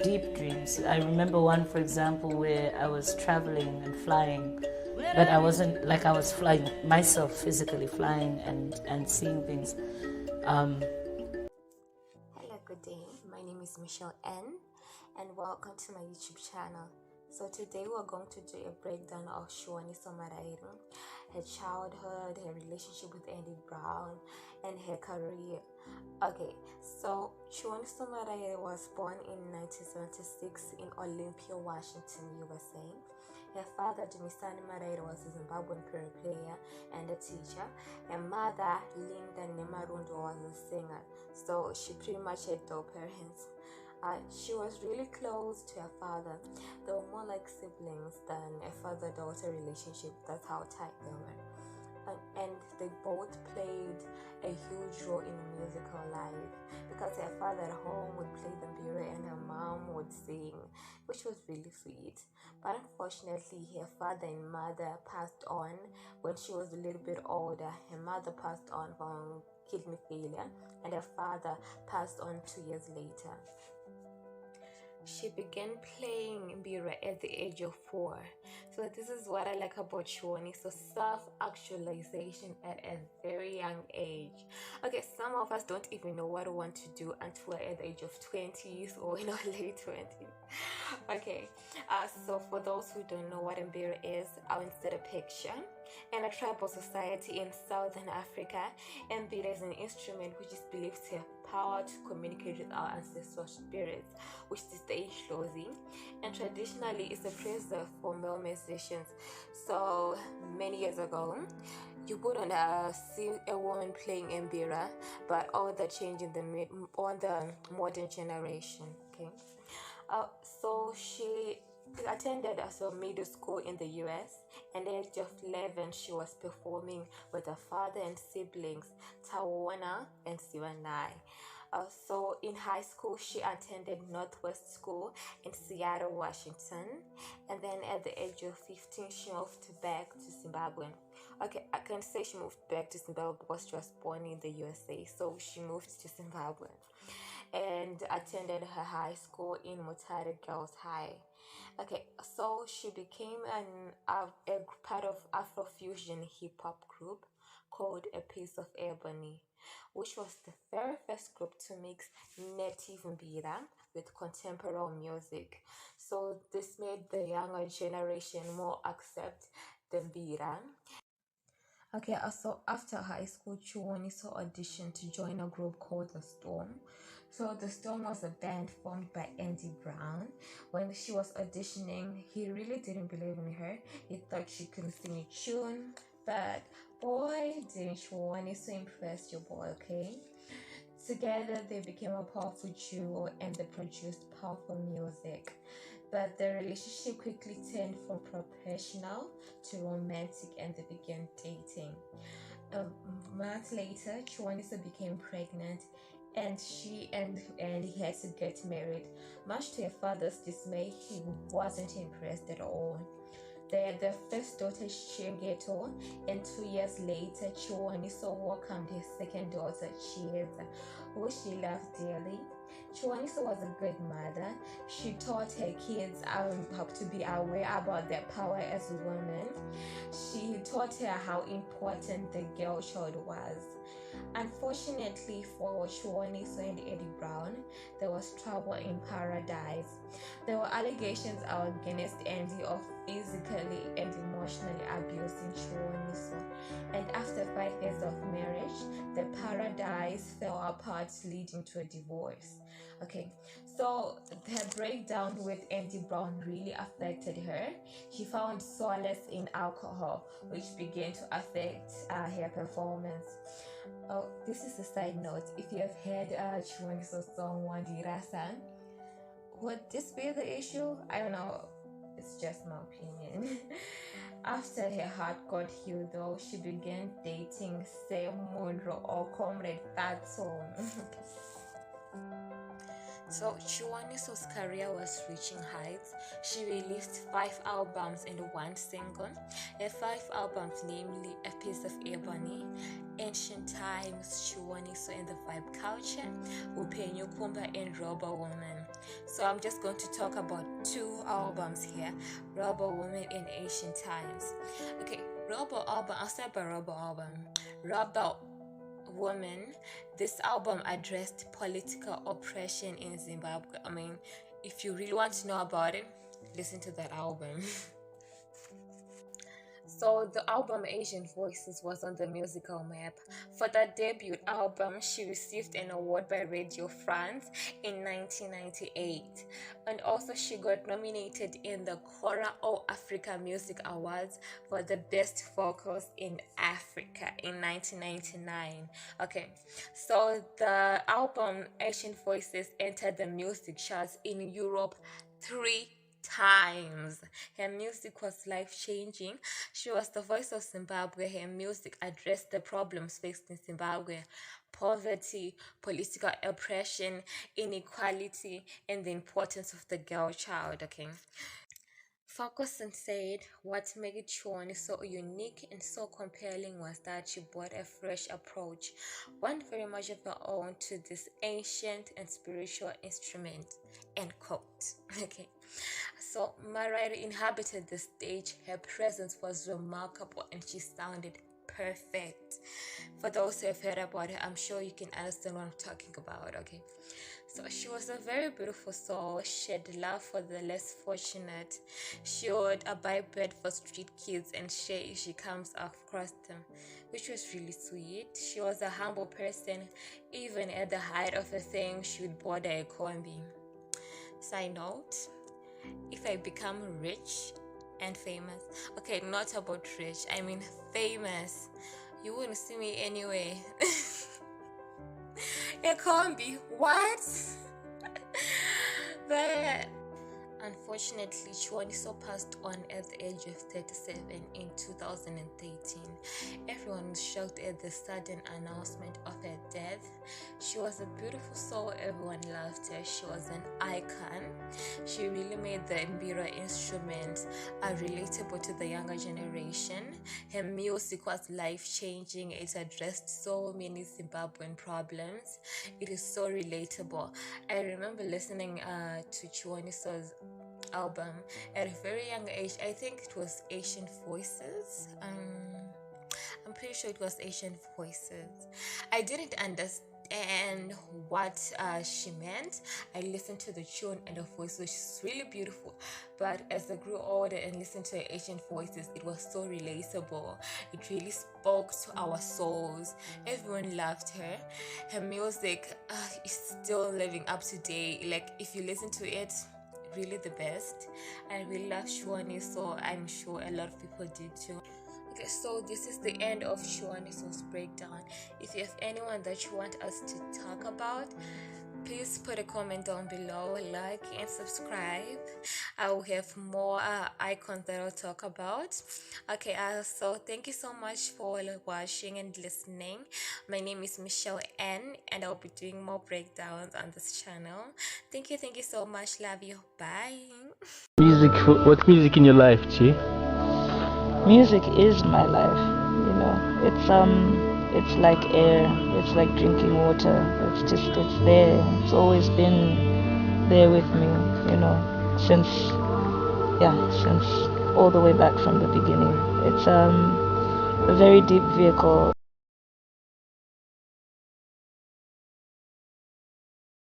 deep dreams. I remember one, for example, where I was traveling and flying, but I wasn't like I was flying myself, physically flying and seeing things. Hello, good day. My name is Michelle N, and welcome to my YouTube channel. So today we're going to do a breakdown of Chioniso Maraire, her childhood, her relationship with Andy Brown, and her career. Okay, so Chioniso Maraire was born in 1976 in Olympia, Washington, USA. Her father, Chioniso Maraire, was a Zimbabwean player and a teacher. Her mother, Linda Nemarundo, was a singer. So she pretty much had two parents. She was really close to her father. They were more like siblings than a father-daughter relationship. That's how tight they were. And they both played a huge role in musical life, because her father at home would play the mbira and her mom would sing, which was really sweet. But unfortunately, her father and mother passed on when she was a little bit older. Her mother passed on from kidney failure, and her father passed on 2 years later. She began playing mbira at the age of 4. So this is what I like about Chioniso, self-actualization at a very young age. Okay, some of us don't even know what we want to do until we're at the age of 20s or in our late 20s. Okay, so for those who don't know what mbira is, I'll insert a picture. In a tribal society in Southern Africa, mbira is an instrument which is believed to have power to communicate with our ancestral spirits, which is the Ishlozi, and traditionally it's a preserve for male musicians. So many years ago, you wouldn't see a woman playing mbira, but all that changed in the modern generation. Okay, so she attended as a middle school in the US, and at the age of 11 she was performing with her father and siblings Tawana and Siwanai. So in high school she attended Northwest School in Seattle, Washington, and then at the age of 15 she moved back to Zimbabwe. Okay, I can say she moved back to Zimbabwe because she was born in the USA, so she moved to Zimbabwe and attended her high school in Mutare Girls High. Okay, so she became a part of Afrofusion hip-hop group called A Piece of Ebony, which was the very first group to mix native mbira with contemporary music. So this made the younger generation more accept the mbira. Okay, so after high school, Chioniso auditioned to join a group called The Storm. So The Storm was a band formed by Andy Brown. When she was auditioning, he really didn't believe in her. He thought she couldn't sing a tune, but boy, didn't Chioniso impress your boy, okay? Together, they became a powerful duo and they produced powerful music. But the relationship quickly turned from professional to romantic, and they began dating. A month later, Chioniso became pregnant, and she and he had to get married. Much to her father's dismay, he wasn't impressed at all. They had their first daughter, Shigeto, and 2 years later, Chioniso welcomed his second daughter, Chiesa, who she loved dearly. Chioniso was a good mother. She taught her kids how to be aware about their power as women. She taught her how important the girl child was. Unfortunately for Chioniso and Eddie Brown, there was trouble in paradise. There were allegations against Andy of physically and emotionally abusing Chioniso, and after 5 years of marriage, the paradise fell apart, leading to a divorce. Okay, so her breakdown with Andy Brown really affected her. She found solace in alcohol, which began to affect her performance. Oh, this is a side note. If you have heard Chioniso's song Wandirasa, would this be the issue? I don't know. It's just my opinion. After her heart got healed, though, she began dating Sam Monroe, or Comrade Fatso. So Chioniso's career was reaching heights. She released 5 albums and 1 single. Her 5 albums, namely A Piece of Ebony, Ancient Times, Chioniso and the Vibe Culture, Upenyukumba and Rubber Woman. So I'm just going to talk about 2 albums here. Rebel Woman in Ancient Times. Okay, Rebel album. I'll start by Rebel album. Rebel Woman. This album addressed political oppression in Zimbabwe. I mean, if you really want to know about it, listen to that album. So the album Asian Voices was on the musical map. For that debut album, she received an award by Radio France in 1998. And also she got nominated in the Kora All Africa Music Awards for the Best Vocals in Africa in 1999. Okay, so the album Asian Voices entered the music charts in Europe 3 times. Her music was life-changing. She was the voice of Zimbabwe. Her music addressed the problems faced in Zimbabwe: poverty, political oppression, inequality, and the importance of the girl child. Okay, Ferguson said what made Chioniso so unique and so compelling was that she brought a fresh approach, one very much of her own, to this ancient and spiritual instrument. End quote. Okay. So Maraire inhabited the stage. Her presence was remarkable and she sounded perfect. For those who have heard about her, I'm sure you can understand what I'm talking about. Okay, so she was a very beautiful soul. She had love for the less fortunate. She would buy bread for street kids and share if she comes across them, which was really sweet. She was a humble person. Even at the height of her fame, she would border a combi. Side note, if I become rich and famous, okay, not about rich, I mean famous, you wouldn't see me anyway. A combi, what? But unfortunately, Chioniso passed on at the age of 37 in 2013. Everyone was shocked at the sudden announcement of her death. She was a beautiful soul. Everyone loved her. She was an icon. She really made the mbira instrument relatable to the younger generation. Her music was life-changing. It addressed so many Zimbabwean problems. It is so relatable. I remember listening to Chioniso's album at a very young age. I think it was Asian Voices. I'm pretty sure it was Asian Voices. I didn't understand what she meant. I listened to the tune and the voice, which is really beautiful. But as I grew older and listened to her Asian Voices, it was so relatable. It really spoke to our souls. Everyone loved her. Her music is still living up to date. Like, if you listen to it, really the best. I really love Chioniso, so I'm sure a lot of people did too. Okay, so this is the end of Chioniso's breakdown. If you have anyone that you want us to talk about, please put a comment down below, like and subscribe. I will have more icons that I'll talk about. Okay, so thank you so much for watching and listening. My name is Michelle N, and I'll be doing more breakdowns on this channel. Thank you so much. Love you. Bye. Music, what music in your life, Chi? Music is my life, you know. It's like air, it's like drinking water. It's there. It's always been there with me, you know, since all the way back from the beginning. It's a very deep vehicle.